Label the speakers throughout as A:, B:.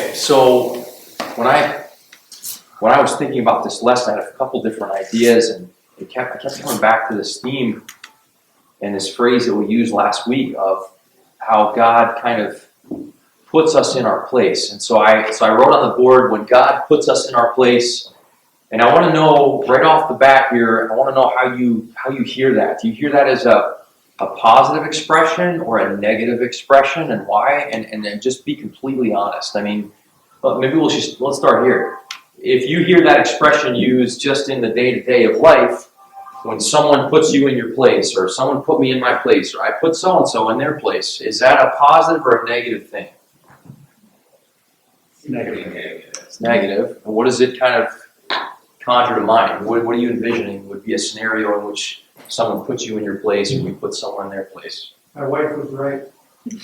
A: Okay, so when I was thinking about this lesson, I had a couple different ideas, and I kept coming back to this theme and this phrase that we used last week of how God kind of puts us in our place. And so I wrote on the board, when God puts us in our place, and I want to know right off the bat here, I want to know how you hear that. Do you hear that as a positive expression or a negative expression, and why? And then just be completely honest. I mean, maybe let's start here. If you hear that expression used just in the day-to-day of life, when someone puts you in your place, or someone put me in my place, or I put so-and-so in their place, is that a positive or a negative thing?
B: It's negative.
A: It's negative. And what does it kind of conjure to mind? What are you envisioning would be a scenario in which someone puts you in your place, or you put someone in their place?
B: My wife was right.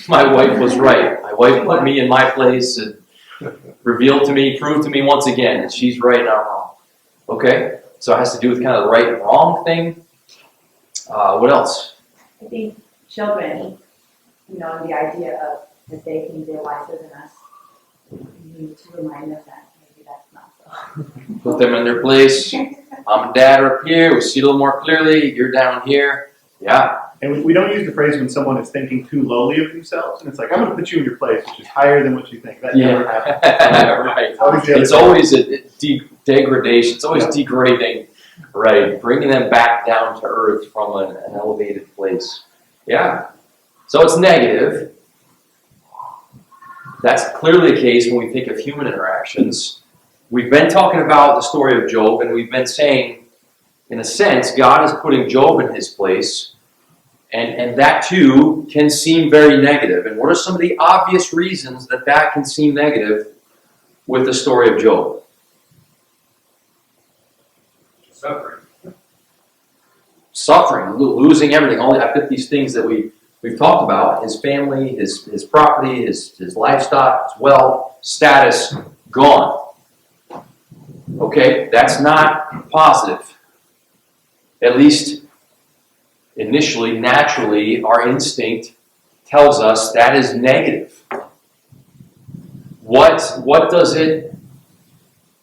A: My wife was right. My wife put me in my place and revealed to me, proved to me once again that she's right and I'm wrong. Okay? So it has to do with kind of the right and wrong thing. What else?
C: I think children, the idea of that they can be wiser than us, we need to remind them that maybe that's not so.
A: Put them in their place. Mom and Dad are up here. We see a little more clearly. You're down here. Yeah.
D: And we don't use the phrase when someone is thinking too lowly of themselves, and it's like, I'm going to put you in your place, which is higher than what you think. That never happens.
A: Right. It's always a degradation. It's always degrading, right? Bringing them back down to earth from an elevated place. Yeah. So it's negative. That's clearly the case when we think of human interactions. We've been talking about the story of Job, and we've been saying, in a sense, God is putting Job in his place. And that too can seem very negative. And what are some of the obvious reasons that can seem negative with the story of Job? Suffering, losing everything. I've got these things that we've talked about: his family, his property, his livestock, his wealth, status, gone. Okay, that's not positive. At least initially, naturally, our instinct tells us that is negative. What does it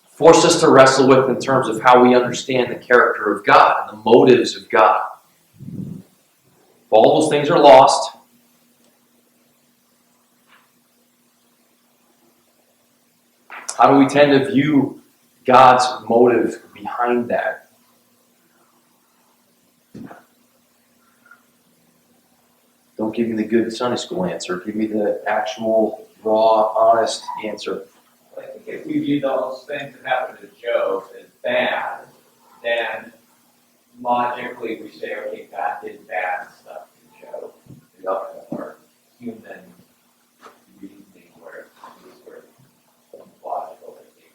A: force us to wrestle with in terms of how we understand the character of God and the motives of God? If all those things are lost, how do we tend to view God's motive behind that? Don't give me the good Sunday school answer. Give me the actual, raw, honest answer.
E: I think if we view those things that happened to Job as bad, then logically we say, okay, God did bad stuff to Job. Or human reasoning where some logical thinking.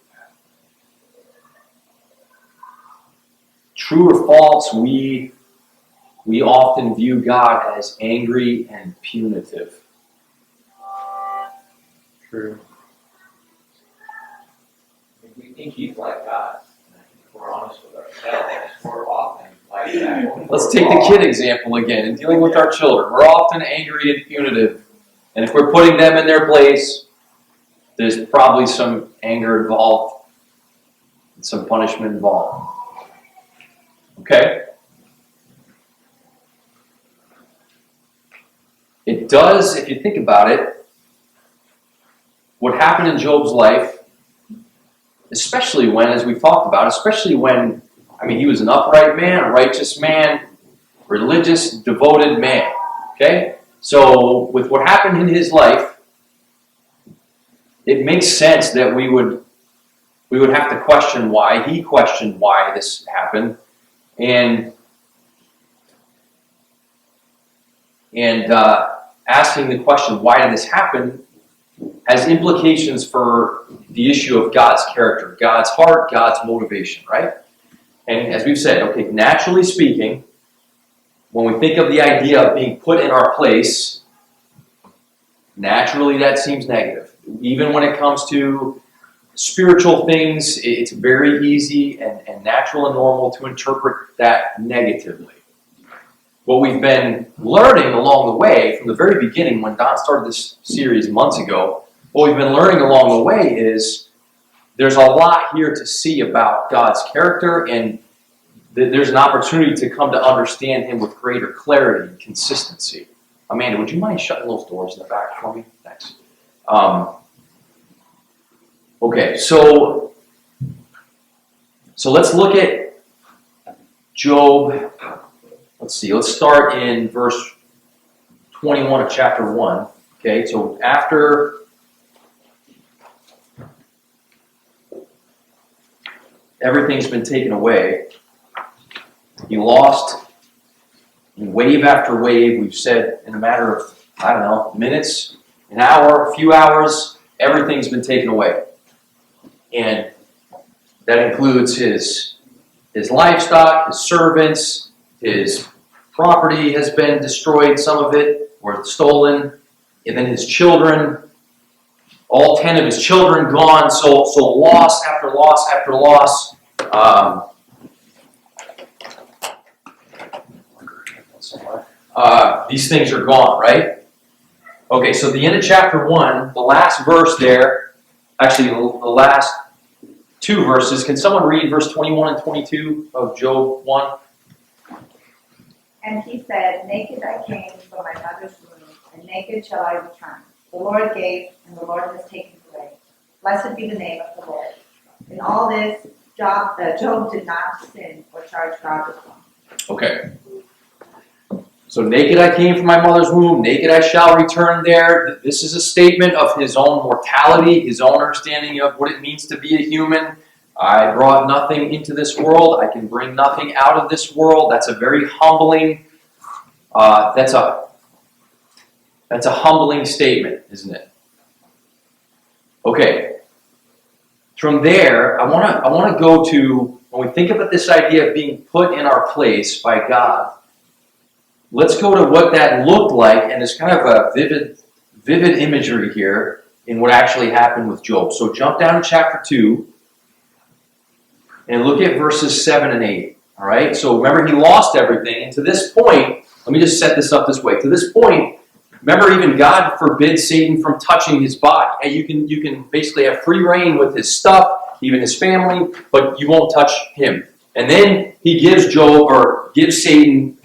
A: True or false, we often view God as angry and punitive.
D: True.
E: If we think he's like us, and if we're honest with ourselves, we're often like that.
A: Let's take the kid example again. In dealing with our children, we're often angry and punitive. And if we're putting them in their place, there's probably some anger involved, and some punishment involved. Okay? It does, if you think about it, what happened in Job's life, especially when, as we've talked about, he was an upright man, a righteous man, religious, devoted man. Okay? So, with what happened in his life, it makes sense that we would have to question why. He questioned why this happened. And asking the question, why did this happen, has implications for the issue of God's character, God's heart, God's motivation, right? And as we've said, okay, naturally speaking, when we think of the idea of being put in our place, naturally that seems negative. Even when it comes to spiritual things, it's very easy and natural and normal to interpret that negatively. What we've been learning along the way, from the very beginning, when Don started this series months ago, what we've been learning along the way is there's a lot here to see about God's character, and there's an opportunity to come to understand Him with greater clarity and consistency. Amanda, would you mind shutting those doors in the back for me? Thanks. Okay, so let's look at Job. Let's see, let's start in verse 21 of chapter 1. Okay, so after everything's been taken away, he lost in wave after wave. We've said in a matter of, I don't know, minutes, an hour, a few hours, everything's been taken away. And that includes his livestock, his servants, his property has been destroyed, some of it, or stolen, and then his children, all 10 of his children gone, so loss after loss after loss. These things are gone, right? Okay, so the end of chapter 1, the last verse there, actually the last 2 verses. Can someone read verse 21 and 22 of Job 1?
C: And he said, naked I came from my mother's womb, and naked shall I return. The Lord gave, and the Lord has taken away. Blessed be the name of the Lord. In all this, Job did not sin or charge God with wrong.
A: Okay. So naked I came from my mother's womb, naked I shall return there. This is a statement of his own mortality, his own understanding of what it means to be a human. I brought nothing into this world. I can bring nothing out of this world. That's a very humbling, that's a humbling statement, isn't it? Okay. From there, I want to go to, when we think about this idea of being put in our place by God, let's go to what that looked like, and there's kind of a vivid imagery here in what actually happened with Job. So jump down to chapter 2 and look at verses 7 and 8. All right? So remember, he lost everything, and to this point, let me just set this up this way. To this point, remember, even God forbids Satan from touching his body. And you can basically have free reign with his stuff, even his family, but you won't touch him. And then he gives Satan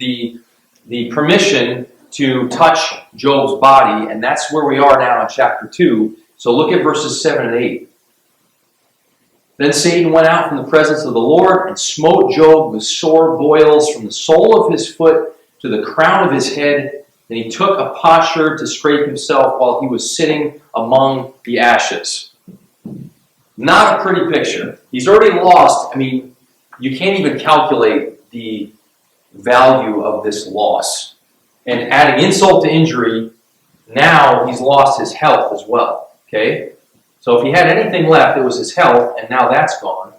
A: the permission to touch Job's body, and that's where we are now in chapter 2. So look at verses 7 and 8. Then Satan went out from the presence of the Lord and smote Job with sore boils from the sole of his foot to the crown of his head. And he took a potsherd to scrape himself while he was sitting among the ashes. Not a pretty picture. He's already lost. I mean, you can't even calculate the value of this loss. And adding insult to injury, now he's lost his health as well. Okay? So if he had anything left, it was his health, and now that's gone.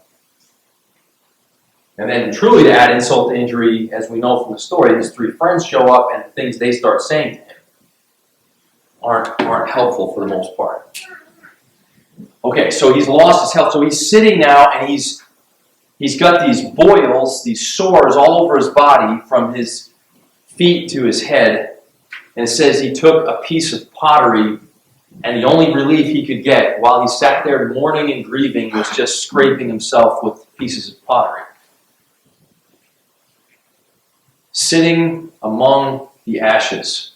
A: And then truly to add insult to injury, as we know from the story, his 3 friends show up, and the things they start saying to him aren't helpful for the most part. Okay, so he's lost his health. So he's sitting now, and he's got these boils, these sores all over his body from his feet to his head. And it says he took a piece of pottery, and the only relief he could get while he sat there mourning and grieving was just scraping himself with pieces of pottery. Sitting among the ashes.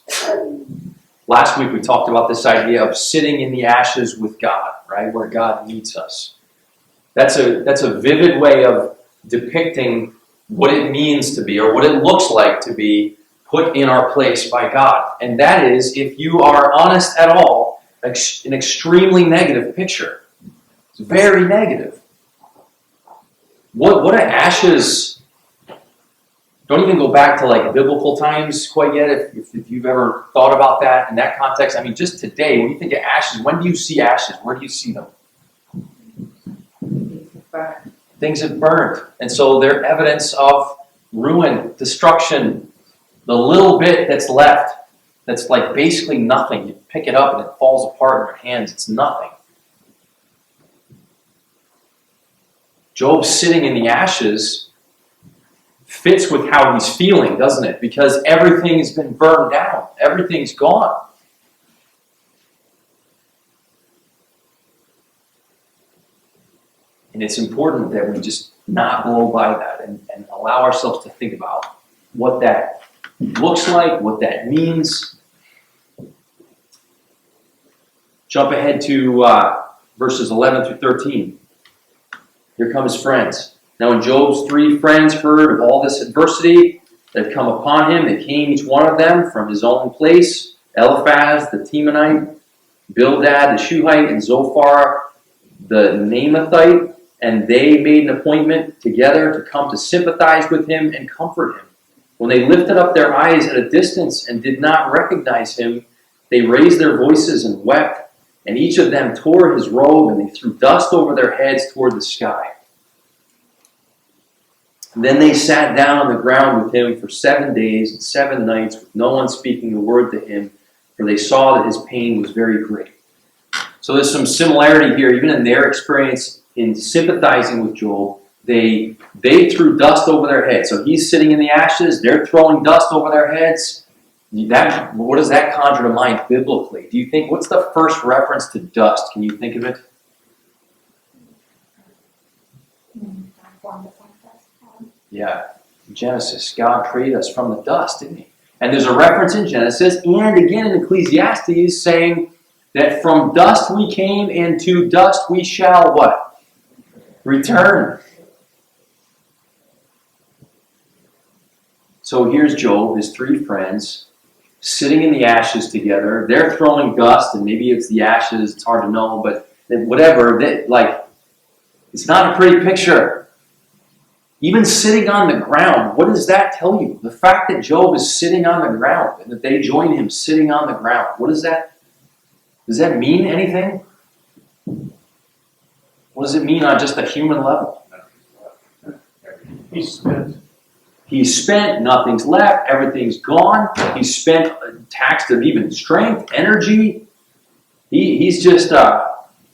A: Last week we talked about this idea of sitting in the ashes with God, right? Where God meets us. That's a vivid way of depicting what it means to be, or what it looks like to be put in our place by God. And that is, if you are honest at all, an extremely negative picture. It's very negative. What are ashes? Don't even go back to like biblical times quite yet, if you've ever thought about that in that context. I mean, just today, when you think of ashes, when do you see ashes? Where do you see them? Things have burned. And so they're evidence of ruin, destruction. The little bit that's left, that's like basically nothing. You pick it up and it falls apart in your hands. It's nothing. Job sitting in the ashes fits with how he's feeling, doesn't it? Because everything's been burned down. Everything's gone. And it's important that we just not blow by that and allow ourselves to think about what that looks like, what that means. Jump ahead to verses 11 through 13. Here come his friends. Now when Job's 3 friends heard of all this adversity that had come upon him, they came, each one of them, from his own place. Eliphaz the Temanite, Bildad the Shuhite, and Zophar the Naamathite. And they made an appointment together to come to sympathize with him and comfort him. When they lifted up their eyes at a distance and did not recognize him, they raised their voices and wept, and each of them tore his robe, and they threw dust over their heads toward the sky. And then they sat down on the ground with him for 7 days and 7 nights, with no one speaking a word to him, for they saw that his pain was very great. So there's some similarity here, even in their experience in sympathizing with Job. They threw dust over their heads. So he's sitting in the ashes, they're throwing dust over their heads. What does that conjure to mind biblically? Do you think, what's the first reference to dust? Can you think of it? Yeah, Genesis. God created us from the dust, didn't he? And there's a reference in Genesis and again in Ecclesiastes saying that from dust we came and to dust we shall what? Return. So here's Job, his 3 friends, sitting in the ashes together. They're throwing dust, and maybe it's the ashes, it's hard to know, but whatever. It's not a pretty picture. Even sitting on the ground, what does that tell you? The fact that Job is sitting on the ground and that they join him sitting on the ground, what is that? Does that mean anything? What does it mean on just a human level?
D: He's spent.
A: He's spent, nothing's left, everything's gone. He's spent, taxed of even strength, energy. He's just,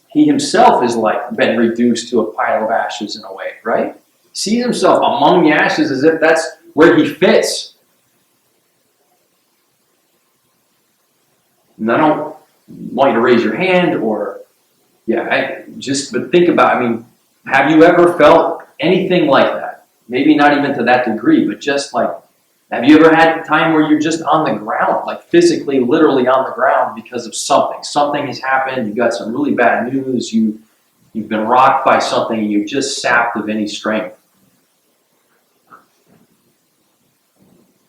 A: he himself has been reduced to a pile of ashes in a way, right? He sees himself among the ashes as if that's where he fits. And I don't want you to raise your hand or, but think about, have you ever felt anything like that? Maybe not even to that degree, but just have you ever had a time where you're just on the ground, physically, literally on the ground because of something? Something has happened, you got some really bad news, you've been rocked by something, and you're just sapped of any strength.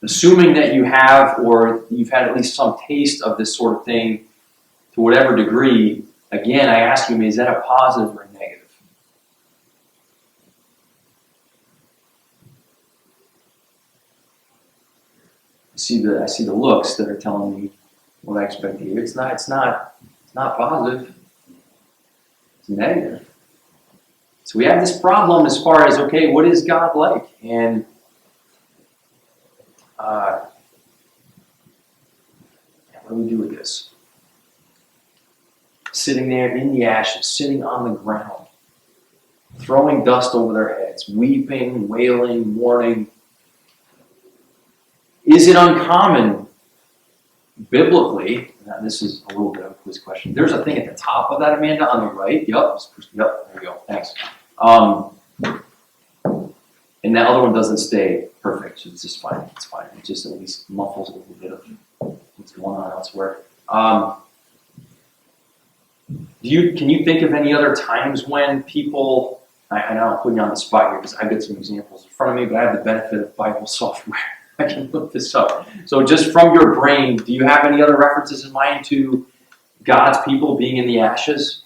A: Assuming that you have, or you've had at least some taste of this sort of thing, to whatever degree, again, I ask you, is that a positive or a negative? I see the looks that are telling me what I expect to hear. It's not positive. It's negative. So we have this problem as far as, okay, what is God like? And what do we do with this? Sitting there in the ashes, sitting on the ground, throwing dust over their heads, weeping, wailing, mourning. Is it uncommon biblically? Now this is a little bit of a quiz question. There's a thing at the top of that, Amanda, on the right. Yep, there we go. Thanks. And that other one doesn't stay perfect. So it's just fine. It's fine. It just at least muffles a little bit of what's going on elsewhere. Can you think of any other times when people? I know I'm putting you on the spot here because I've got some examples in front of me, but I have the benefit of Bible software. I can look this up. So just from your brain, do you have any other references in mind to God's people being in the ashes?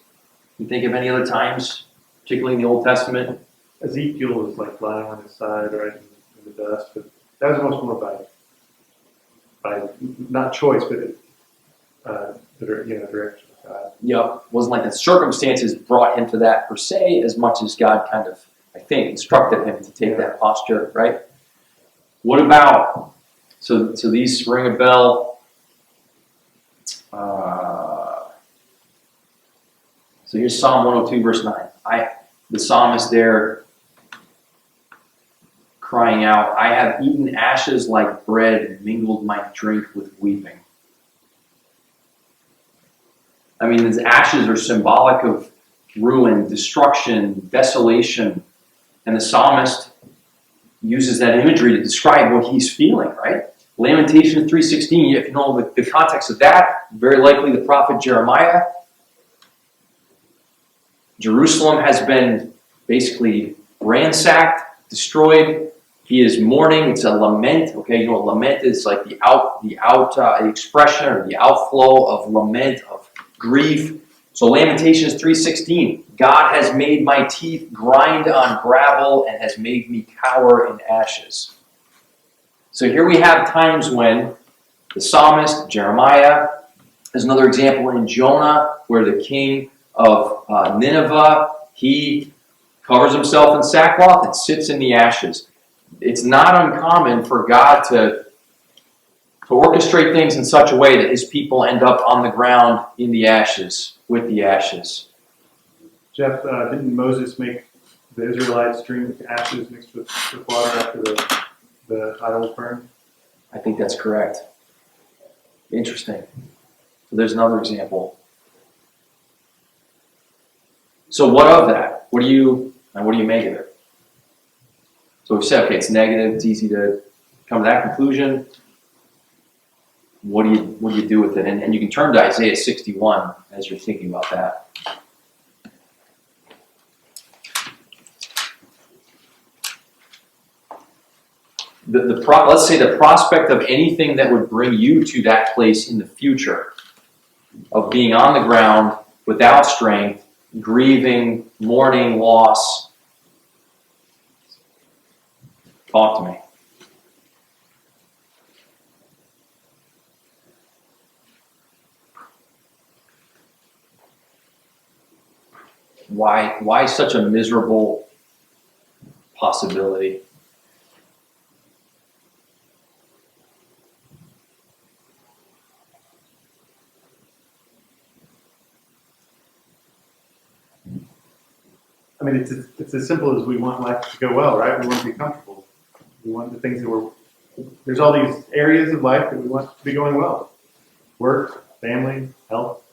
A: You think of any other times, particularly in the Old Testament?
D: Ezekiel was lying on his side, right, in the dust, but that was almost more by not choice, but the direction of God.
A: Yep. It wasn't like the circumstances brought him to that per se, as much as God kind of, I think, instructed him to take that posture, right? What about, so these ring a bell. So here's Psalm 102, verse 9. The psalmist there crying out, I have eaten ashes like bread and mingled my drink with weeping. These ashes are symbolic of ruin, destruction, desolation. And the psalmist uses that imagery to describe what he's feeling, right? Lamentations 3:16, if you know the context of that, very likely the prophet Jeremiah. Jerusalem has been basically ransacked, destroyed. He is mourning. It's a lament. Okay, you know, lament is like the expression or the outflow of lament, of grief. So Lamentations 3:16, God has made my teeth grind on gravel and has made me cower in ashes. So here we have times when the psalmist, Jeremiah, there's another example in Jonah, where the king of Nineveh, he covers himself in sackcloth and sits in the ashes. It's not uncommon for God to orchestrate things in such a way that his people end up on the ground in the ashes, with the ashes.
D: Jeff, didn't Moses make the Israelites drink ashes mixed with water after the idols burned?
A: I think that's correct. Interesting. So there's another example. So what of that? What do you make of it? So we've said, okay, it's negative. It's easy to come to that conclusion. What do you do with it? And you can turn to Isaiah 61 as you're thinking about that. Let's say the prospect of anything that would bring you to that place in the future, of being on the ground without strength, grieving, mourning, loss. Talk to me. Why such a miserable possibility?
D: I mean, it's as simple as we want life to go well, right? We want to be comfortable. We want the things that there's all these areas of life that we want to be going well. Work, family, health.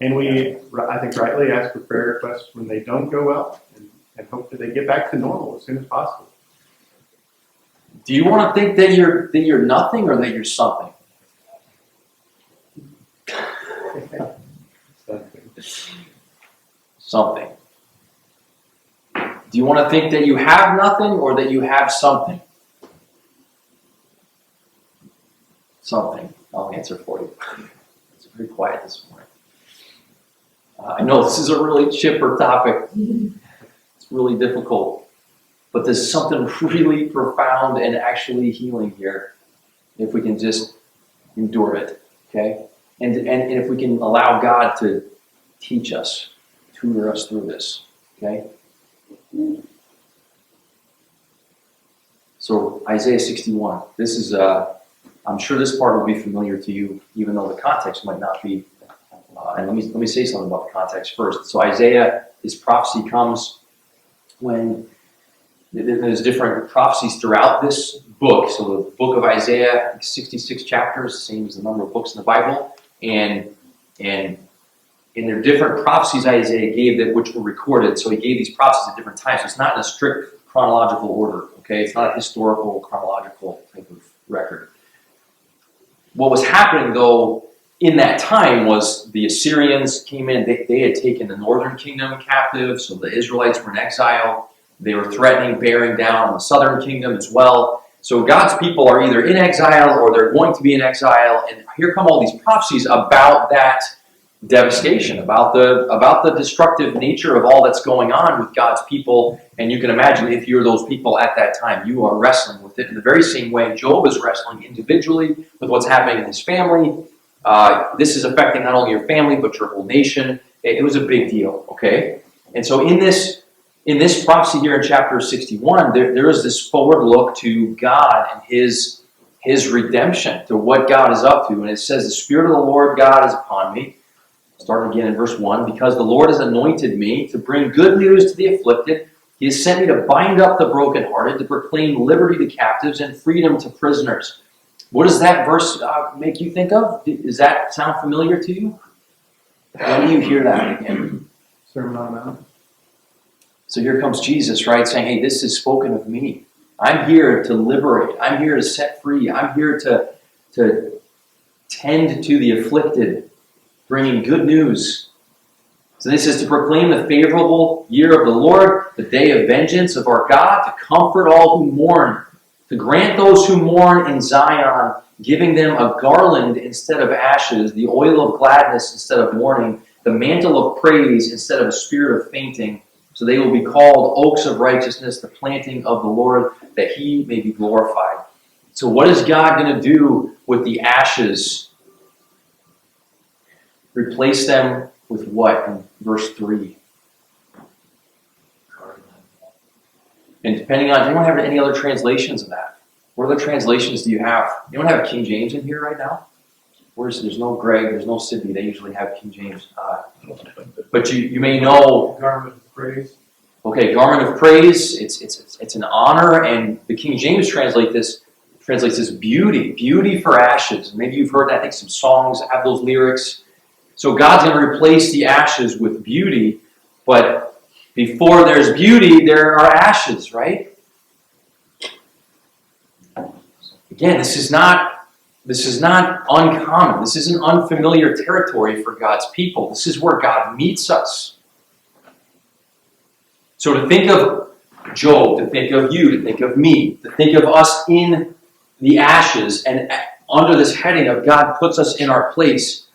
D: And we, I think rightly, ask for prayer requests when they don't go well and hope that they get back to normal as soon as possible.
A: Do you want to think that you're nothing or that you're something? Something. Do you want to think that you have nothing or that you have something? Something. I'll answer for you. It's very quiet this morning. I know this is a really chipper topic. It's really difficult. But there's something really profound and actually healing here if we can just endure it. Okay? And if we can allow God to teach us, tutor us through this. Okay? So Isaiah 61. This is, I'm sure this part will be familiar to you, even though the context might not be. And let me say something about the context first. So Isaiah, his prophecy comes when there's different prophecies throughout this book. So the book of Isaiah, 66 chapters, same as the number of books in the Bible, and there are different prophecies Isaiah gave which were recorded. So he gave these prophecies at different times. So it's not in a strict chronological order. Okay, it's not a historical chronological type of record. What was happening though in that time was the Assyrians came in. They had taken the northern kingdom captive, so the Israelites were in exile. They were threatening bearing down on the southern kingdom as well. So God's people are either in exile or they're going to be in exile. And here come all these prophecies about that devastation, about the destructive nature of all that's going on with God's people. And you can imagine if you're those people at that time, you are wrestling with it in the very same way Job is wrestling individually with what's happening in his family. This is affecting not only your family, but your whole nation. It was a big deal, okay? And so in this prophecy here in chapter 61, there is this forward look to God and his redemption, to what God is up to. And it says, the Spirit of the Lord God is upon me. Starting again in verse 1, because the Lord has anointed me to bring good news to the afflicted. He has sent me to bind up the brokenhearted, to proclaim liberty to captives and freedom to prisoners. What does that verse make you think of? Does that sound familiar to you? do you hear that again?
D: Sermon on the Mount.
A: So here comes Jesus, right, saying, hey, this is spoken of me. I'm here to liberate. I'm here to set free. I'm here to tend to the afflicted, bringing good news. So this is to proclaim the favorable year of the Lord, the day of vengeance of our God, to comfort all who mourn, to grant those who mourn in Zion, giving them a garland instead of ashes, the oil of gladness instead of mourning, the mantle of praise instead of a spirit of fainting. So they will be called oaks of righteousness, the planting of the Lord, that he may be glorified. So what is God going to do with the ashes? Replace them with what in verse 3? And depending on, anyone have any other translations of that? What other translations do you have? Anyone have a King James in here right now? There's no Greg, there's no Sydney. They usually have King James. But you may know.
B: Garment of praise.
A: Okay, garment of praise. It's an honor, and the King James translates this beauty for ashes. Maybe you've heard that. I think some songs have those lyrics. So God's going to replace the ashes with beauty, but before there's beauty, there are ashes, right? Again, this is not uncommon. This isn't unfamiliar territory for God's people. This is where God meets us. So to think of Job, to think of you, to think of me, to think of us in the ashes and under this heading of God puts us in our place,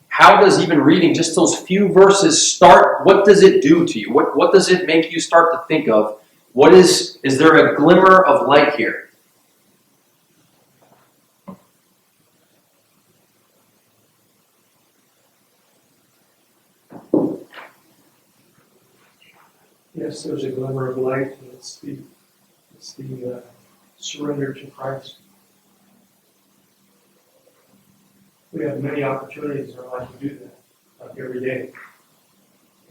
A: how does even reading just those few verses start? What does it do to you? What does it make you start to think of? Is there a glimmer of light here?
B: Yes, there's a glimmer of light, and it's the surrender to Christ. We have many opportunities in our life to do that, like every day.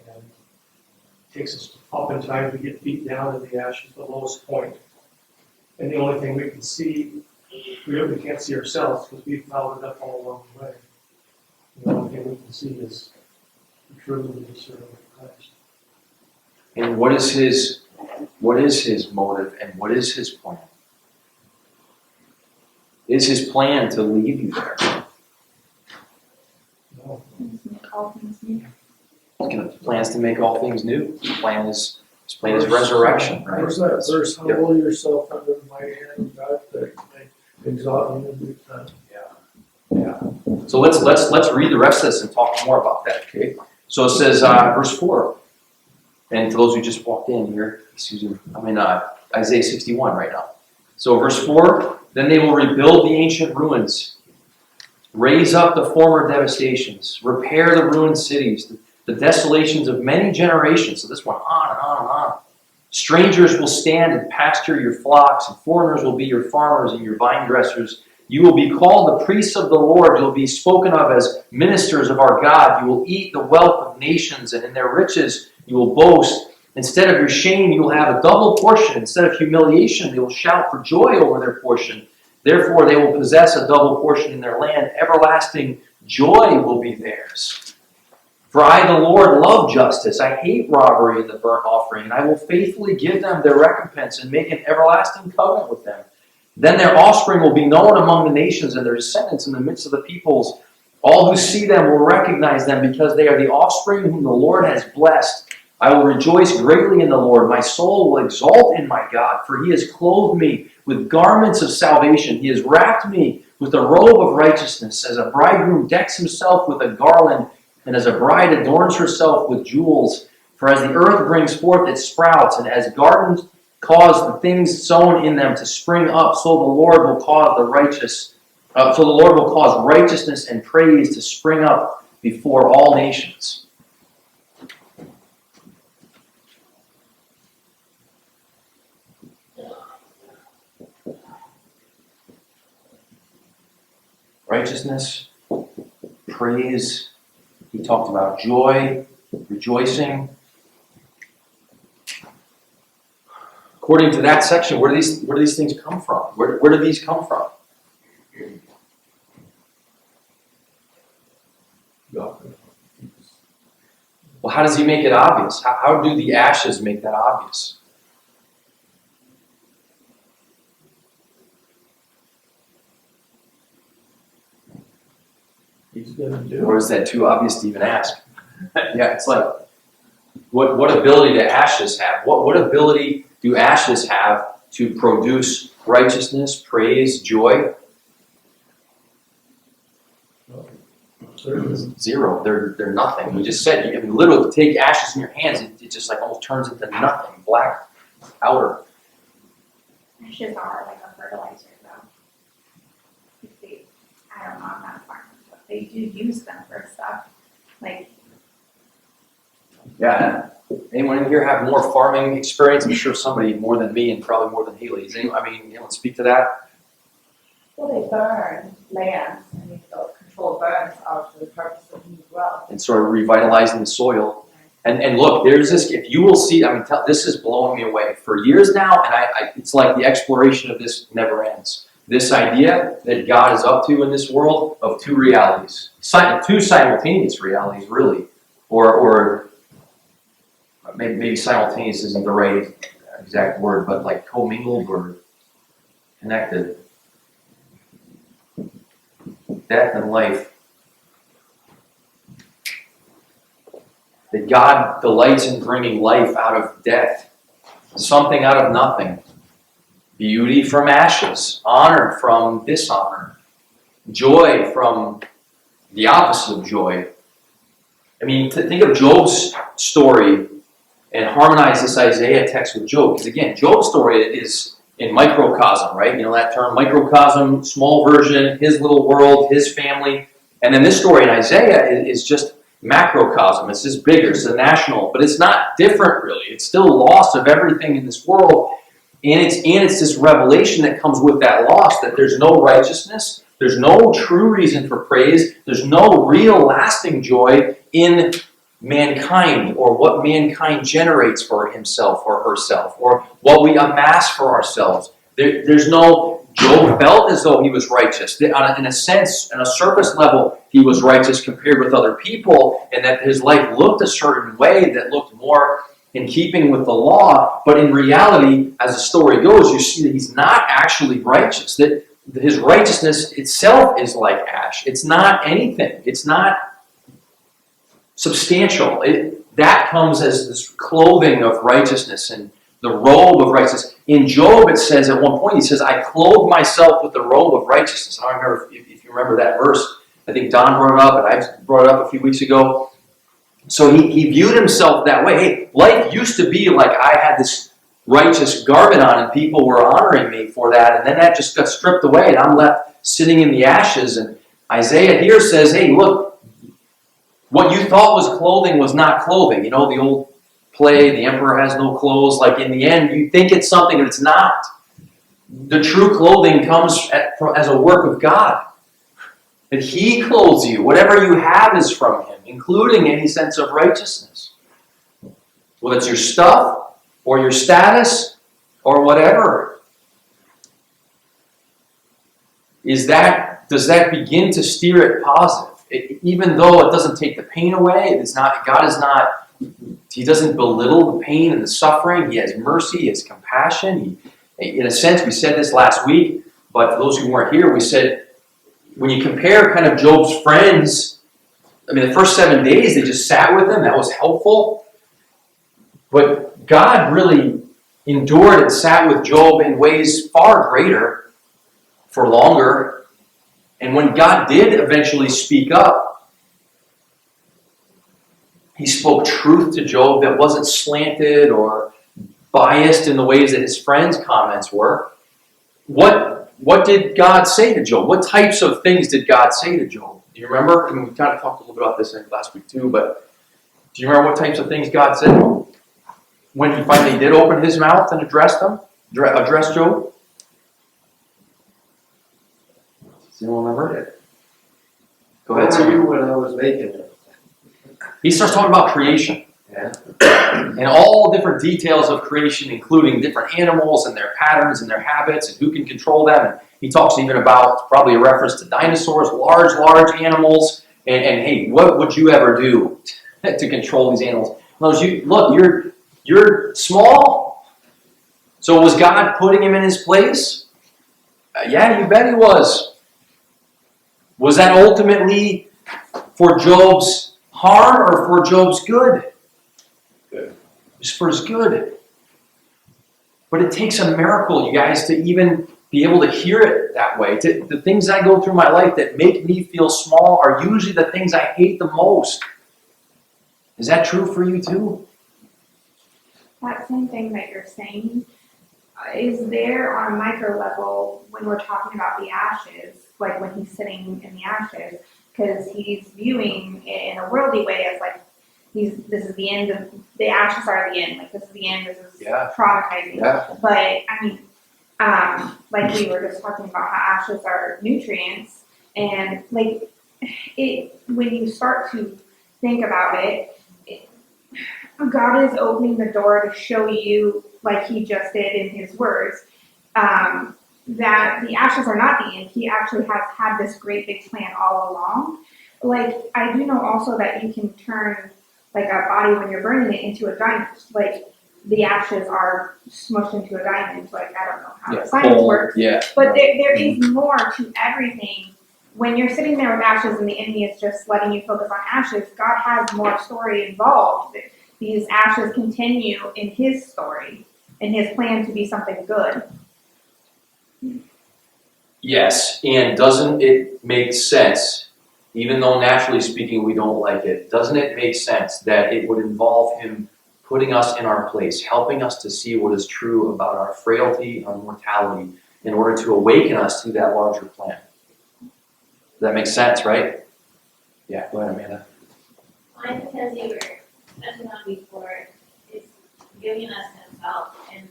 B: And it takes us oftentimes we get beat down to the ashes, the lowest point. And the only thing we can see, we really can't see ourselves because we've followed it up all along the way. The only thing we can see is the truth of the surrender to Christ.
A: And what is his motive and what is his plan? Is his plan to leave you there?
B: No.
A: Plans to make all things new. His plan is resurrection, right?
B: Where's that verse?
A: Yep.
B: Humble yourself under the mighty hand of God that may exalt you in due time.
A: Yeah. So let's read the rest of this and talk more about that. Okay. So it says verse 4. And for those who just walked in here, I'm in Isaiah 61 right now. So verse 4, then they will rebuild the ancient ruins, raise up the former devastations, repair the ruined cities, the desolations of many generations. So this went on and on and on. Strangers will stand and pasture your flocks, and foreigners will be your farmers and your vine dressers. You will be called the priests of the Lord. You will be spoken of as ministers of our God. You will eat the wealth of nations, and in their riches you will boast. Instead of your shame, you will have a double portion. Instead of humiliation, they will shout for joy over their portion. Therefore, they will possess a double portion in their land. Everlasting joy will be theirs. For I, the Lord, love justice. I hate robbery and the burnt offering, and I will faithfully give them their recompense and make an everlasting covenant with them. Then their offspring will be known among the nations, and their descendants in the midst of the peoples. All who see them will recognize them, because they are the offspring whom the Lord has blessed. I will rejoice greatly in the Lord. My soul will exult in my God, for he has clothed me with garments of salvation. He has wrapped me with a robe of righteousness, as a bridegroom decks himself with a garland, and as a bride adorns herself with jewels. For as the earth brings forth its sprouts, and as gardens cause the things sown in them to spring up, so the Lord will cause righteousness and praise to spring up before all nations. Righteousness, praise. He talked about joy, rejoicing. According to that section, where do these things come from? Where do these come from? Well, how does he make it obvious? How do the ashes make that obvious?
B: He's gonna do
A: Or is that too obvious to even ask? Yeah, it's like, what ability do ashes have? What ability do ashes have to produce righteousness, praise, joy?
B: it.
A: Zero. They're nothing. We just said, you can literally take ashes in your hands, it just like almost turns into nothing, black powder.
F: Ashes are like a fertilizer though. If they, I don't know, I'm not a farmer, but they do use them for stuff. Like,
A: Yeah. Anyone in here have more farming experience? I'm sure somebody more than me and probably more than Haley. Does anyone, anyone speak to that?
C: Well, they burn land, and these controlled burns are for the purpose of new growth.
A: And sort of revitalizing the soil. And look, there's this, if you will see, this is blowing me away. For years now, and it's like the exploration of this never ends. This idea that God is up to in this world of two realities. Two simultaneous realities, really. Or maybe simultaneous isn't the right exact word, but like commingled or connected. Death and life. That God delights in bringing life out of death, something out of nothing, beauty from ashes, honor from dishonor, joy from the opposite of joy. Think of Job's story and harmonize this Isaiah text with Job. Because again, Job's story is in microcosm, right? You know that term, microcosm, small version, his little world, his family. And then this story in Isaiah is just macrocosm. It's just bigger, it's a national, but it's not different really. It's still loss of everything in this world. And it's this revelation that comes with that loss, that there's no righteousness, there's no true reason for praise, there's no real lasting joy in mankind or what mankind generates for himself or herself or what we amass for ourselves. There's no, Job felt as though he was righteous. In a sense, on a surface level, he was righteous compared with other people, and that his life looked a certain way that looked more in keeping with the law. But in reality, as the story goes, you see that he's not actually righteous. That his righteousness itself is like ash. It's not anything. It's not substantial. That comes as this clothing of righteousness and the robe of righteousness. In Job, it says at one point, he says, I clothe myself with the robe of righteousness. I don't remember if you remember that verse. I think Don brought it up, and I brought it up a few weeks ago. So he viewed himself that way. Hey, life used to be like I had this righteous garment on, and people were honoring me for that, and then that just got stripped away, and I'm left sitting in the ashes. And Isaiah here says, hey, look, what you thought was clothing was not clothing. You know, the old play, the emperor has no clothes. Like in the end, you think it's something, but it's not. The true clothing comes as a work of God. That he clothes you. Whatever you have is from him, including any sense of righteousness. Whether it's your stuff or your status or whatever. Does that begin to steer it positive? Even though it doesn't take the pain away, he doesn't belittle the pain and the suffering. He has mercy, he has compassion. In a sense, we said this last week, but for those who weren't here, we said, when you compare kind of Job's friends, the first 7 days, they just sat with him. That was helpful. But God really endured and sat with Job in ways far greater for longer. And when God did eventually speak up, he spoke truth to Job that wasn't slanted or biased in the ways that his friends' comments were. What did God say to Job? What types of things did God say to Job? Do you remember? We kind of talked a little bit about this last week too, but do you remember what types of things God said to him? When he finally did open his mouth and address Job? Does anyone remember? Go ahead,
G: Where were you
A: Sam.
G: when I was making it?
A: He starts talking about creation.
G: Yeah.
A: And all different details of creation, including different animals and their patterns and their habits and who can control them. And he talks even about, probably a reference to dinosaurs, large animals. And hey, what would you ever do to control these animals. Look, you're small. So was God putting him in his place? Yeah, you bet he was. Was that ultimately for Job's harm or for Job's good?
E: Good.
A: It was for his good. But it takes a miracle, you guys, to even be able to hear it that way. The things I go through in my life that make me feel small are usually the things I hate the most. Is that true for you too?
F: That same thing that you're saying is there on a micro level when we're talking about the ashes, like when he's sitting in the ashes, because he's viewing it in a worldly way as like this is the end of the ashes are the end, like this is the end, this is traumatizing.
A: Yeah.
F: But I mean, like we were just talking about how ashes are nutrients, and like it when you start to think about it, God is opening the door to show you, like he just did in his words, that the ashes are not the end. He actually has had this great big plan all along. Like, I do know also that you can turn, like, a body when you're burning it into a diamond. Like, the ashes are smushed into a diamond. Like, I don't know how the science works.
A: Yeah.
F: But there is more to everything. When you're sitting there with ashes and the enemy is just letting you focus on ashes, God has more story involved. These ashes continue in his story, in his plan to be something good.
A: Yes, and doesn't it make sense, even though naturally speaking we don't like it, doesn't it make sense that it would involve him putting us in our place, helping us to see what is true about our frailty, our mortality, in order to awaken us to that larger plan? That makes sense, right? Yeah, go ahead, Amanda.
G: Why? Because you were touching on before, it's giving us himself, and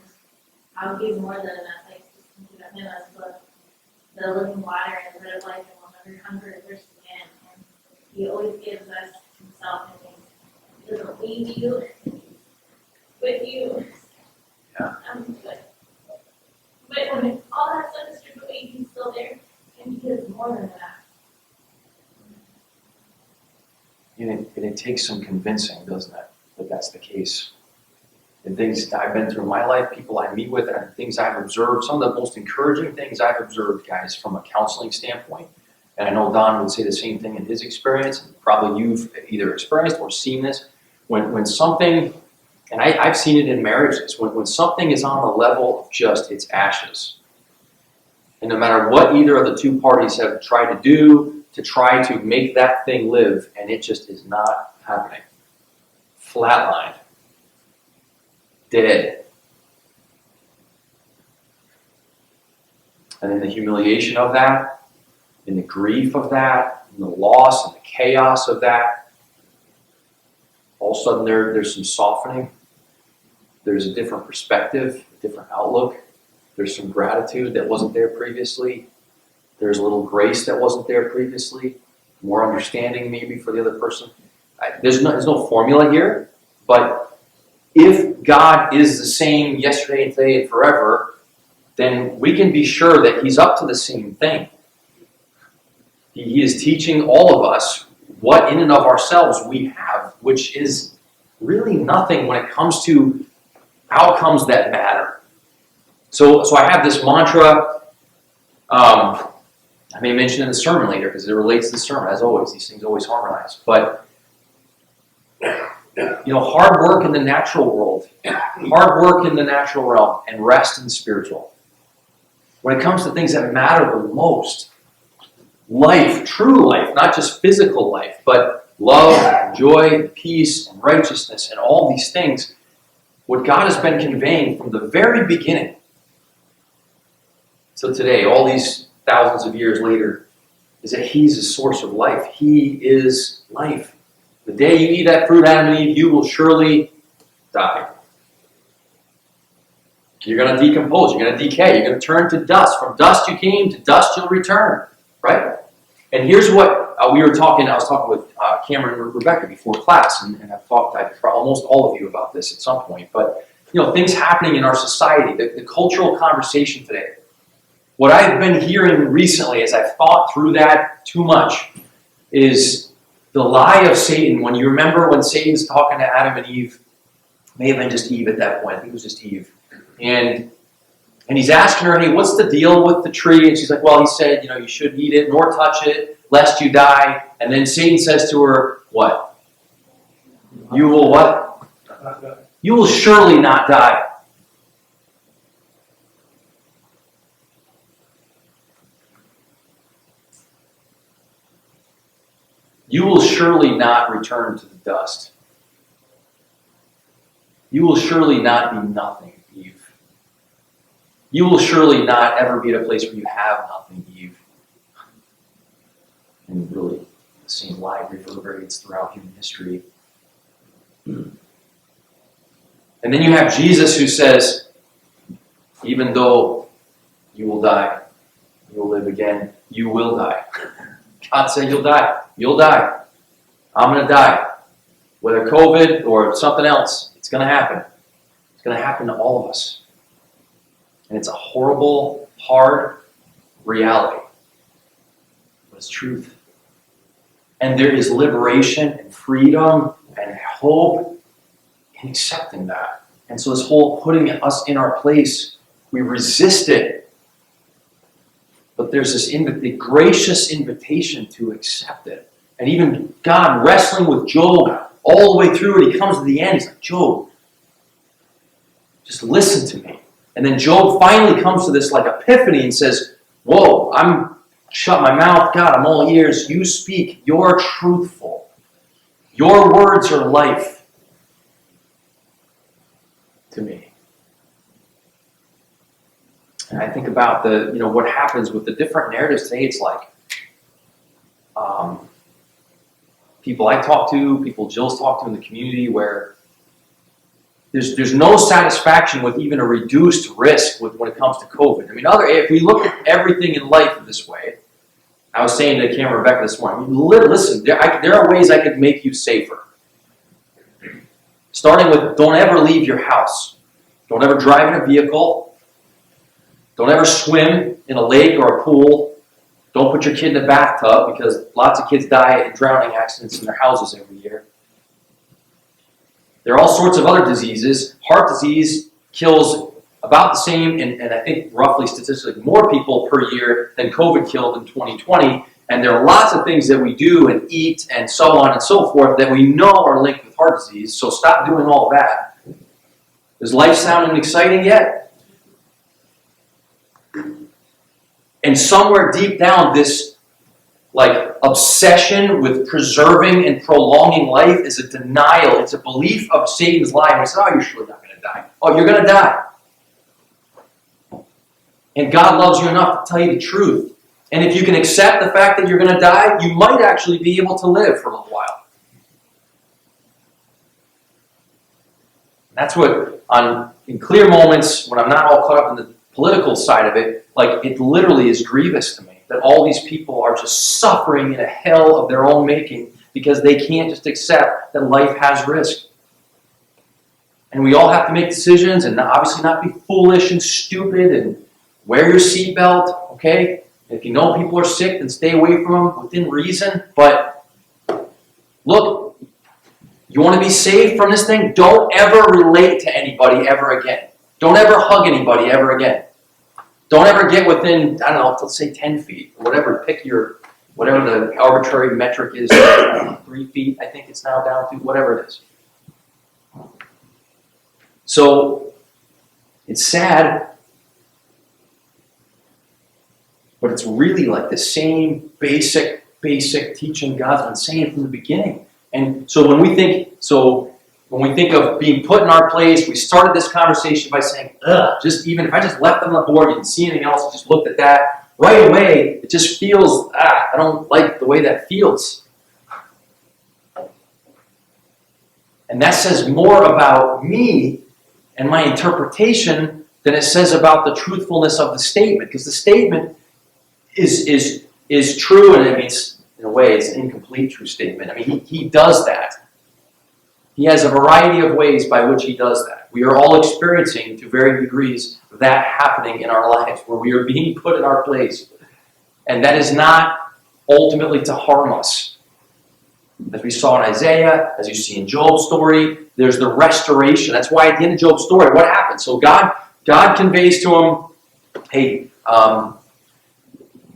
G: I'll give more than enough, like just thinking of him as the living water and the bread of life, and we'll never hunger or thirst again. And he always gives us himself, and he doesn't leave you with you.
A: Yeah.
G: But when all that stuff is stripped away, he's still there, and he gives more than that.
A: And it takes some convincing, doesn't it, that that's the case. And things I've been through in my life, people I meet with, and things I've observed, some of the most encouraging things I've observed, guys, from a counseling standpoint, and I know Don would say the same thing in his experience, and probably you've either experienced or seen this, when something, and I've seen it in marriages, when something is on the level of just its ashes, and no matter what either of the two parties have tried to do to try to make that thing live, and it just is not happening. Flatlined. Dead. And then the humiliation of that, and the grief of that, and the loss and the chaos of that, all of a sudden there's some softening. There's a different perspective, a different outlook. There's some gratitude that wasn't there previously. There's a little grace that wasn't there previously. More understanding maybe for the other person. There's no formula here, but if God is the same yesterday and today and forever, then we can be sure that he's up to the same thing. He is teaching all of us what in and of ourselves we have, which is really nothing when it comes to outcomes that matter. So I have this mantra, I may mention in the sermon later because it relates to the sermon. As always, these things always harmonize. But, hard work in the natural world, hard work in the natural realm, and rest in the spiritual. When it comes to things that matter the most, life, true life, not just physical life, but love, joy, peace, and righteousness, and all these things, what God has been conveying from the very beginning till today, all these thousands of years later, is that he's the source of life. He is life. The day you eat that fruit, Adam and Eve, you will surely die. You're going to decompose. You're going to decay. You're going to turn to dust. From dust you came, to dust you'll return. Right? And here's what I was talking with Cameron and Rebecca before class, and I've talked to almost all of you about this at some point. But, things happening in our society, the cultural conversation today. What I've been hearing recently as I've thought through that too much is the lie of Satan, when you remember when Satan's talking to Adam and Eve, may have been just Eve at that point, I think it was just Eve, and he's asking her, hey, what's the deal with the tree? And she's like, well, he said, you shouldn't eat it nor touch it, lest you die. And then Satan says to her, what? You will what? You will surely not die. You will surely not return to the dust. You will surely not be nothing, Eve. You will surely not ever be at a place where you have nothing, Eve. And really, the same lie reverberates throughout human history. And then you have Jesus who says, even though you will die, you will live again, you will die. God said you'll die. You'll die. I'm going to die. Whether COVID or something else, it's going to happen. It's going to happen to all of us. And it's a horrible, hard reality. But it's truth. And there is liberation and freedom and hope in accepting that. And so this whole putting us in our place, we resist it. But there's this the gracious invitation to accept it. And even God wrestling with Job all the way through it, he comes to the end, he's like, Job, just listen to me. And then Job finally comes to this like epiphany and says, whoa, I'm shut my mouth, God, I'm all ears. You speak, you're truthful. Your words are life to me. And I think about what happens with the different narratives today. It's like people I talk to, people Jill's talked to in the community, where there's no satisfaction with even a reduced risk when it comes to COVID. I mean, if we look at everything in life this way, I was saying to Cameron Rebecca this morning, listen, there are ways I could make you safer. Starting with, don't ever leave your house. Don't ever drive in a vehicle. Don't ever swim in a lake or a pool. Don't put your kid in a bathtub, because lots of kids die in drowning accidents in their houses every year. There are all sorts of other diseases. Heart disease kills about the same, and I think roughly statistically more people per year than COVID killed in 2020. And there are lots of things that we do and eat and so on and so forth that we know are linked with heart disease. So stop doing all of that. Does life sound exciting yet? And somewhere deep down, this obsession with preserving and prolonging life is a denial. It's a belief of Satan's lie. And we say, oh, you're surely not going to die. Oh, you're going to die. And God loves you enough to tell you the truth. And if you can accept the fact that you're going to die, you might actually be able to live for a little while. That's what, in clear moments, when I'm not all caught up in the political side of it, it literally is grievous to me that all these people are just suffering in a hell of their own making because they can't just accept that life has risk. And we all have to make decisions and obviously not be foolish and stupid and wear your seatbelt, okay? If you know people are sick, then stay away from them within reason. But look, you want to be saved from this thing? Don't ever relate to anybody ever again. Don't ever hug anybody ever again. Don't ever get within, I don't know, let's say 10 feet, or whatever, pick whatever the arbitrary metric is, 3 feet, I think it's now down to, whatever it is. So, it's sad, but it's really like the same basic teaching God's been saying from the beginning. And so when we think of being put in our place, we started this conversation by saying, just even if I just left them on the board, you didn't see anything else, just looked at that, right away, it just feels, I don't like the way that feels. And that says more about me and my interpretation than it says about the truthfulness of the statement, because the statement is true, and it's, in a way, it's an incomplete true statement. I mean, he does that. He has a variety of ways by which he does that. We are all experiencing, to varying degrees, that happening in our lives, where we are being put in our place. And that is not ultimately to harm us. As we saw in Isaiah, as you see in Job's story, there's the restoration. That's why at the end of Job's story, what happened? So God conveys to him, hey,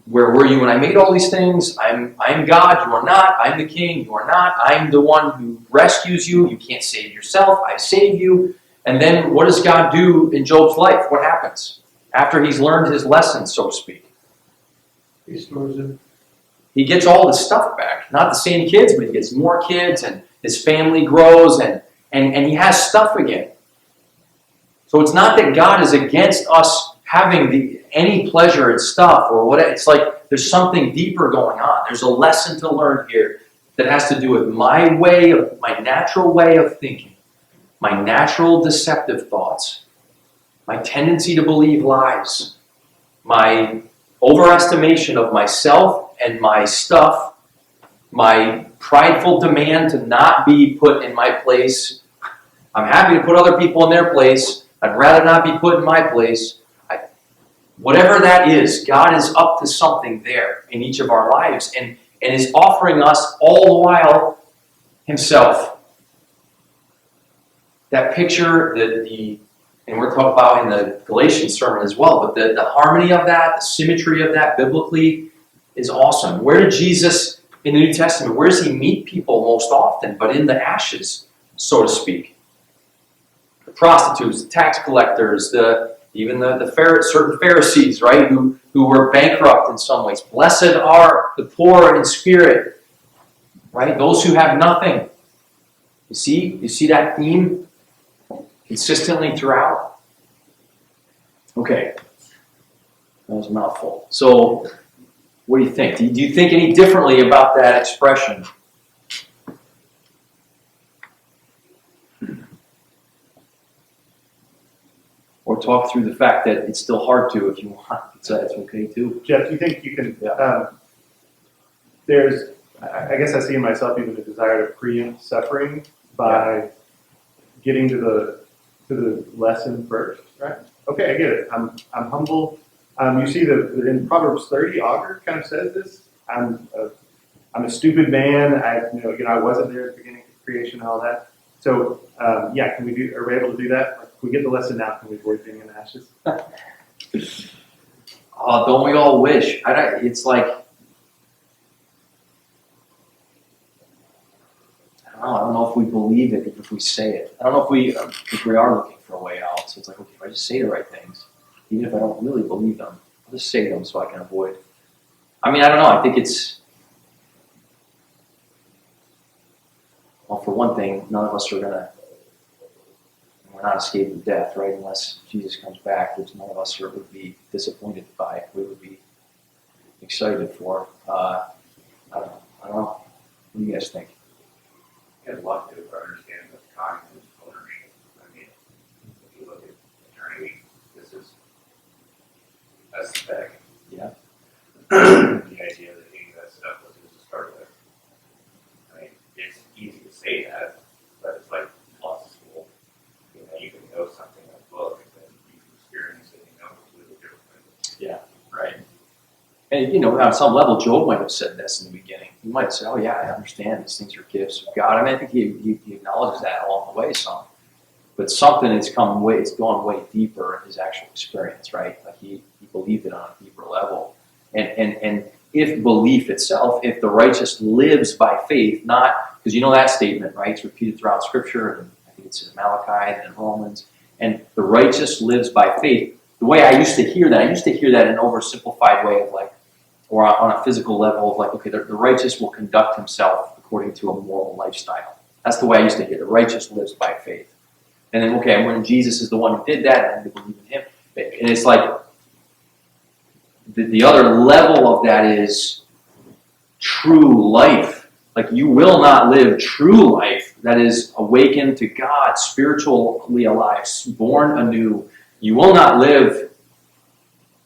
A: where were you when I made all these things? I'm God, you are not. I'm the king, you are not. I'm the one who rescues you. You can't save yourself. I save you. And then what does God do in Job's life? What happens? After he's learned his lesson, so to speak.
B: He stores it.
A: He gets all the stuff back. Not the same kids, but he gets more kids, and his family grows, and he has stuff again. So it's not that God is against us having any pleasure in stuff or whatever. It's like there's something deeper going on. There's a lesson to learn here that has to do with my natural way of thinking, my natural deceptive thoughts, my tendency to believe lies, my overestimation of myself and my stuff, my prideful demand to not be put in my place. I'm happy to put other people in their place. I'd rather not be put in my place. Whatever that is, God is up to something there in each of our lives and is offering us all the while himself. That picture, and we're talking about in the Galatians sermon as well, but the harmony of that, the symmetry of that biblically is awesome. Where did Jesus, in the New Testament, where does he meet people most often? But in the ashes, so to speak. The prostitutes, the tax collectors, even certain Pharisees, right, who were bankrupt in some ways. Blessed are the poor in spirit, right? Those who have nothing. You see that theme consistently throughout? Okay. That was a mouthful. So, what do you think? Do you think any differently about that expression? Or talk through the fact that it's still hard to if you want. It's okay too.
D: Jeff, do you think you can, I guess I see in myself even a desire to preempt suffering by getting to the lesson first, right? Okay, I get it. I'm humble. You see in Proverbs 30, Augur kind of says this. I'm a stupid man. I wasn't there at the beginning of creation and all that. So are we able to do that? Like, if we get the lesson now, can we avoid being in ashes?
A: Oh, don't we all wish? It's like, I don't know if we believe it if we say it. I don't know if we are looking for a way out. So it's like, okay, if I just say the right things, even if I don't really believe them, I'll just say them so I can avoid. I mean, I don't know. I think it's, well, for one thing, none of us we're not escaping death, right? Unless Jesus comes back, which none of us would be disappointed by. We would be excited for. I don't know. What do you guys think?
H: I'd love to understand the cognitive ownership. I mean, if you look at eternity, this is aesthetic.
A: Yeah.
H: The idea that any of that stuff was just to start with. I mean, it's easy to say that, but it's like law school. You can know something in a book, and then you can experience it, completely different.
A: Yeah, right. And, on some level, Job might have said this in the beginning. He might say, oh, yeah, I understand these things are gifts of God. I mean, I think he acknowledges that along the way some. But something it's gone way deeper in his actual experience, right? Like he believed it on a deeper level. And if belief itself, if the righteous lives by faith, not, because that statement, right? It's repeated throughout Scripture, and I think it's in Malachi and in Romans. And the righteous lives by faith. The way I used to hear that in an oversimplified way of like, or on a physical level of like, okay, the righteous will conduct himself according to a moral lifestyle. That's the way I used to hear. The righteous lives by faith. And then, okay, when Jesus is the one who did that, and they believe in him. And it's like, the other level of that is true life. Like, you will not live true life that is awakened to God, spiritually alive, born anew. You will not live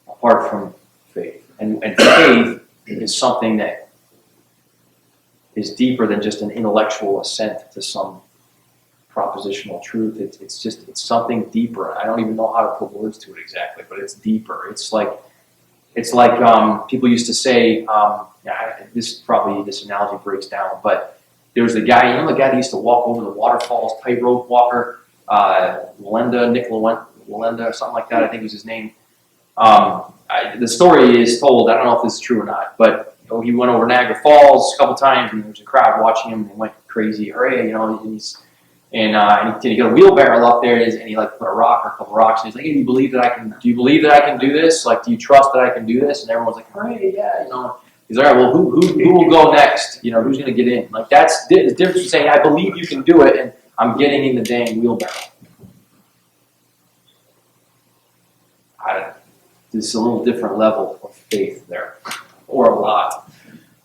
A: apart from faith. And faith is something that is deeper than just an intellectual assent to some propositional truth. It's something deeper. I don't even know how to put words to it exactly, but it's deeper. It's like people used to say, this analogy breaks down, but there was the guy, the guy that used to walk over the waterfalls, tightrope walker, Nick Walenda or something like that, I think was his name. The story is told, I don't know if this is true or not, but he went over Niagara Falls a couple times and there was a crowd watching him and they went crazy, hooray, and he got a wheelbarrow up there and he like put a rock or a couple rocks and he's like, hey, do you believe that I can do this? Like, do you trust that I can do this? And everyone's like, hooray, yeah, He's like, all right, well, who will go next? Who's going to get in? Like, that's the difference between saying, I believe you can do it, and I'm getting in the dang wheelbarrow. This is a little different level of faith there, or a lot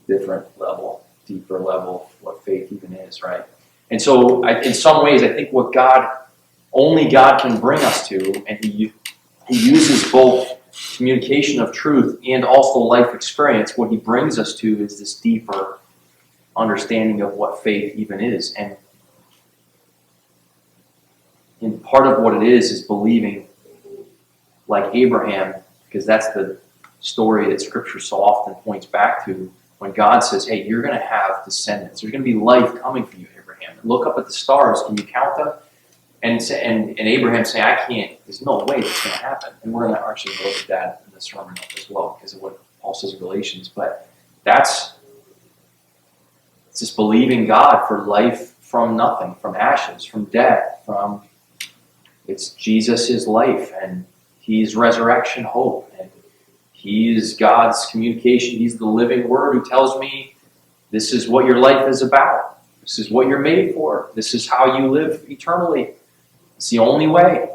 A: different level, deeper level, what faith even is, right? And so, in some ways, I think what only God can bring us to, and He uses both communication of truth and also life experience. What He brings us to is this deeper understanding of what faith even is, and part of what it is believing like Abraham, because that's the story that Scripture so often points back to when God says, hey, you're going to have descendants. There's going to be life coming for you, Abraham. Look up at the stars. Can you count them? And Abraham saying, I can't. There's no way that's going to happen. And we're going to actually look at that in the sermon as well because of what Paul says in Galatians. But it's just believing God for life from nothing, from ashes, from death, it's Jesus' his life, and He's resurrection hope, and He's God's communication. He's the living Word who tells me this is what your life is about. This is what you're made for. This is how you live eternally. It's the only way.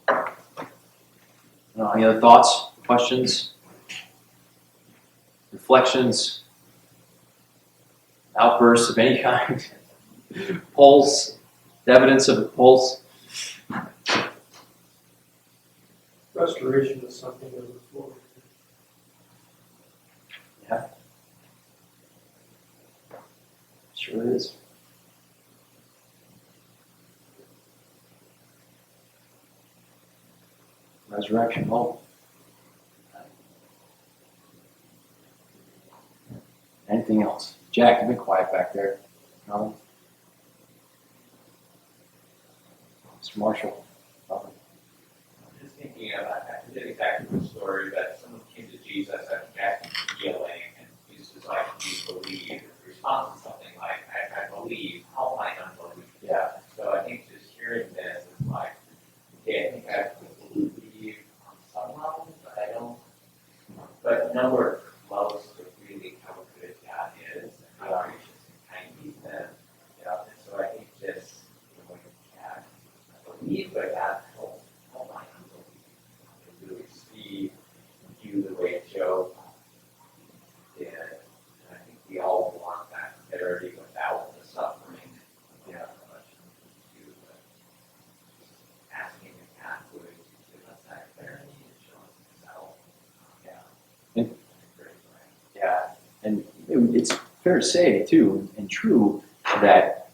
A: Any other thoughts, questions, reflections, outbursts of any kind? Pulse, evidence of a pulse.
B: Restoration is something to look forward to.
A: Yeah. Sure is. Resurrection hope. Anything else? Jack, you've been quiet back there. No? Mr. Marshall. Nothing.
E: I'm just thinking about, I forget exactly the story, but someone came to Jesus after Jack was yelling, and Jesus was like, do you believe? And the response is something like, I believe, help my unbelief.
A: Yeah.
E: So I think just hearing this is like, okay, I think I believe on some level, but I don't, but nowhere close to really how good God is, and how gracious and kind He's been. And so I think just, when God, I believe, but God help my unbelief to really see you the way Job did. And I think we all want that clarity without the suffering. Yeah, much to asking if God would give us that clarity and show us Himself. Yeah.
A: And- Yeah, and it's fair to say, too, and true, that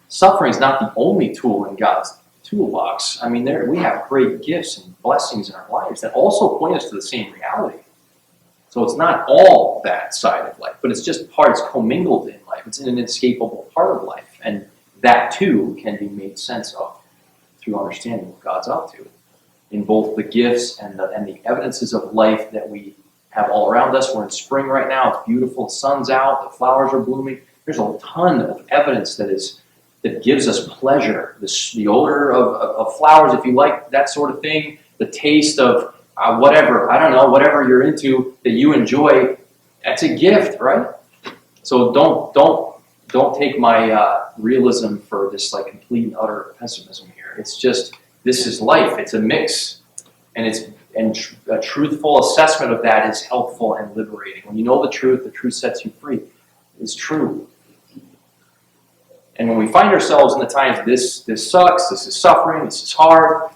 A: suffering is not the only tool in God's toolbox. I mean, we have great gifts and blessings in our lives that also point us to the same reality. So it's not all that side of life, but it's just part, it's commingled in life. It's an inescapable part of life. And that, too, can be made sense of through understanding what God's up to in both the gifts and the evidences of life that we have all around us. We're in spring right now. It's beautiful. The sun's out. The flowers are blooming. There's a ton of evidence that gives us pleasure. The odor of flowers, if you like that sort of thing. The taste of whatever, I don't know, whatever you're into that you enjoy. That's a gift, right? So don't take my realism for this like complete and utter pessimism here. It's just, this is life. It's a mix, and a truthful assessment of that is helpful and liberating. When you know the truth sets you free. It's true. And when we find ourselves in the times this sucks, this is suffering, this is hard,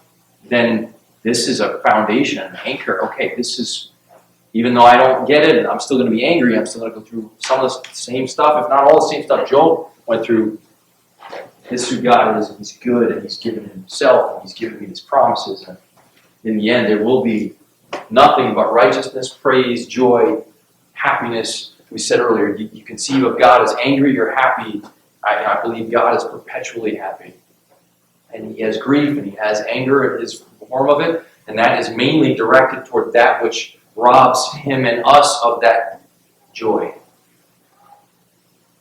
A: then this is a foundation, an anchor. Okay, this is, even though I don't get it, I'm still going to be angry. I'm still going to go through some of the same stuff, if not all the same stuff Job went through. This is who God is, and He's good, and He's given Himself, and He's given me His promises. And in the end, there will be nothing but righteousness, praise, joy, happiness, we said earlier, you conceive of God as angry or happy. I believe God is perpetually happy. And he has grief and he has anger in his form of it, and that is mainly directed toward that which robs him and us of that joy.